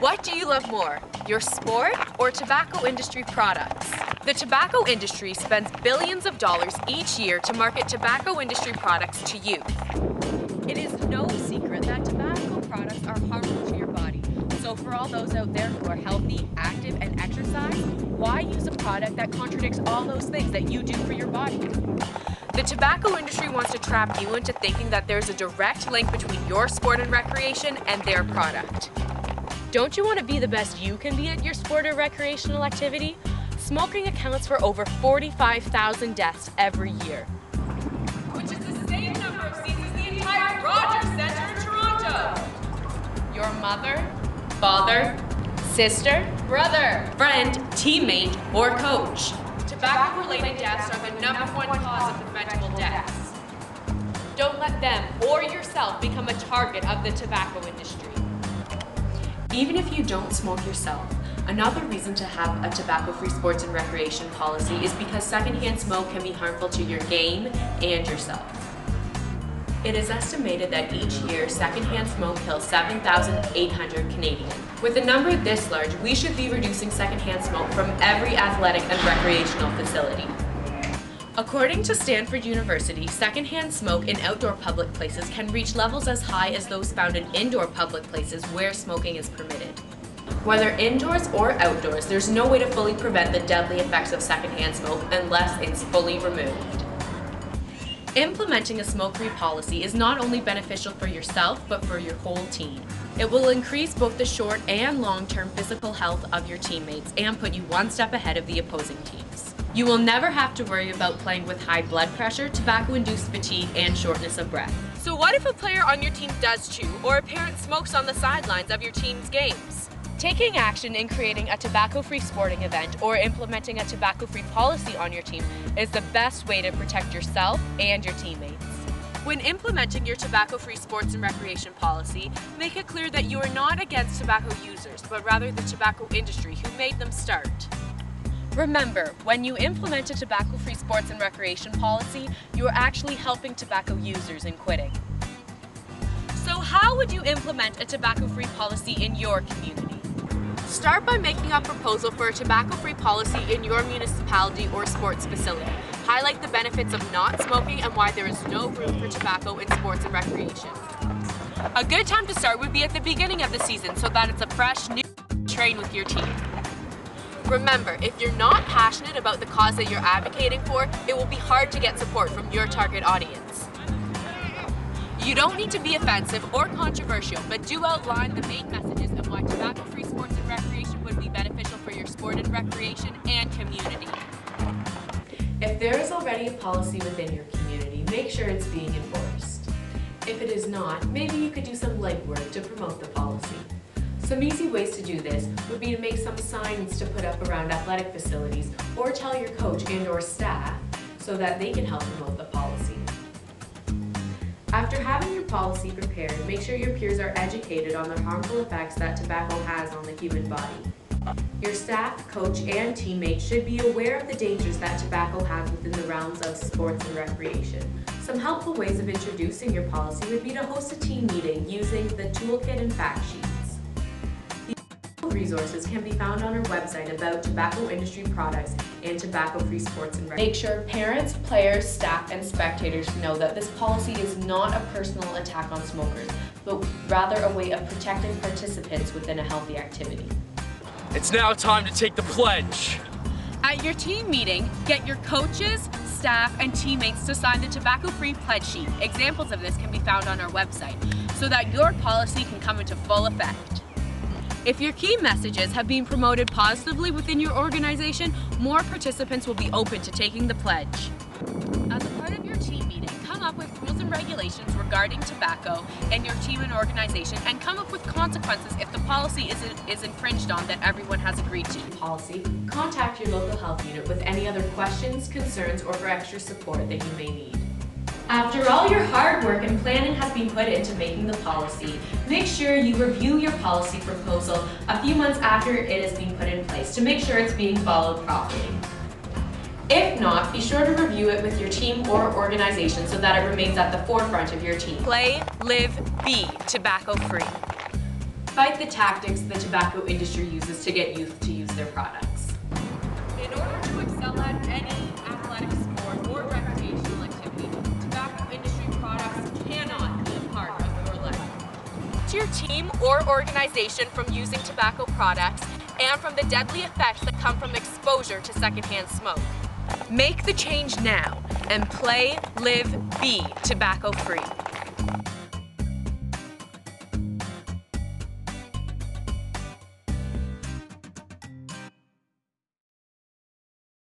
What do you love more, your sport or tobacco industry products? The tobacco industry spends billions of dollars each year to market tobacco industry products to youth. It is no secret that tobacco products are harmful to your body. So for all those out there who are healthy, active, and exercise, why use a product that contradicts all those things that you do for your body? The tobacco industry wants to trap you into thinking that there's a direct link between your sport and recreation and their product. Don't you want to be the best you can be at your sport or recreational activity? Smoking accounts for over 45,000 deaths every year, which is the same number of seats as the entire Rogers Centre in Toronto. Your mother, father, sister, brother, friend, teammate, or coach. Tobacco-related deaths are the #1 cause of preventable deaths. Don't let them or yourself become a target of the tobacco industry. Even if you don't smoke yourself, another reason to have a tobacco-free sports and recreation policy is because secondhand smoke can be harmful to your game and yourself. It is estimated that each year, secondhand smoke kills 7,800 Canadians. With a number this large, we should be reducing secondhand smoke from every athletic and recreational facility. According to Stanford University, secondhand smoke in outdoor public places can reach levels as high as those found in indoor public places where smoking is permitted. Whether indoors or outdoors, there's no way to fully prevent the deadly effects of secondhand smoke unless it's fully removed. Implementing a smoke-free policy is not only beneficial for yourself, but for your whole team. It will increase both the short and long-term physical health of your teammates and put you one step ahead of the opposing teams. You will never have to worry about playing with high blood pressure, tobacco-induced fatigue, and shortness of breath. So what if a player on your team does chew, or a parent smokes on the sidelines of your team's games? Taking action in creating a tobacco-free sporting event or implementing a tobacco-free policy on your team is the best way to protect yourself and your teammates. When implementing your tobacco-free sports and recreation policy, make it clear that you are not against tobacco users, but rather the tobacco industry who made them start. Remember, when you implement a tobacco-free sports and recreation policy, you are actually helping tobacco users in quitting. So how would you implement a tobacco-free policy in your community? Start by making a proposal for a tobacco-free policy in your municipality or sports facility. Highlight the benefits of not smoking and why there is no room for tobacco in sports and recreation. A good time to start would be at the beginning of the season so that it's a fresh, new train with your team. Remember, if you're not passionate about the cause that you're advocating for, it will be hard to get support from your target audience. You don't need to be offensive or controversial, but do outline the main messages of why tobacco-free sports and recreation would be beneficial for your sport and recreation and community. If there is already a policy within your community, make sure it's being enforced. If it is not, maybe you could do some legwork to promote the policy. Some easy ways to do this would be to make some signs to put up around athletic facilities or tell your coach and/or staff so that they can help promote the policy. After having your policy prepared, make sure your peers are educated on the harmful effects that tobacco has on the human body. Your staff, coach, and teammates should be aware of the dangers that tobacco has within the realms of sports and recreation. Some helpful ways of introducing your policy would be to host a team meeting using the toolkit and fact sheets. Resources can be found on our website about tobacco industry products and tobacco-free sports and recreation. Make sure parents, players, staff, and spectators know that this policy is not a personal attack on smokers, but rather a way of protecting participants within a healthy activity. It's now time to take the pledge. At your team meeting, get your coaches, staff, and teammates to sign the tobacco-free pledge sheet. Examples of this can be found on our website, so that your policy can come into full effect. If your key messages have been promoted positively within your organization, more participants will be open to taking the pledge. As a part of your team meeting, come up with rules and regulations regarding tobacco in your team and organization, and come up with consequences if the policy is infringed on that everyone has agreed to. Policy. Contact your local health unit with any other questions, concerns, or for extra support that you may need. After all your hard work and planning has been put into making the policy, make sure you review your policy proposal a few months after it has been put in place to make sure it's being followed properly. If not, be sure to review it with your team or organization so that it remains at the forefront of your team. Play, live, be tobacco-free. despite the tactics the tobacco industry uses to get youth to use their products. In order to excel at any athletic sport or recreational activity, tobacco industry products cannot be a part of your life. To your team or organization from using tobacco products and from the deadly effects that come from exposure to secondhand smoke. Make the change now and play, live, be tobacco free.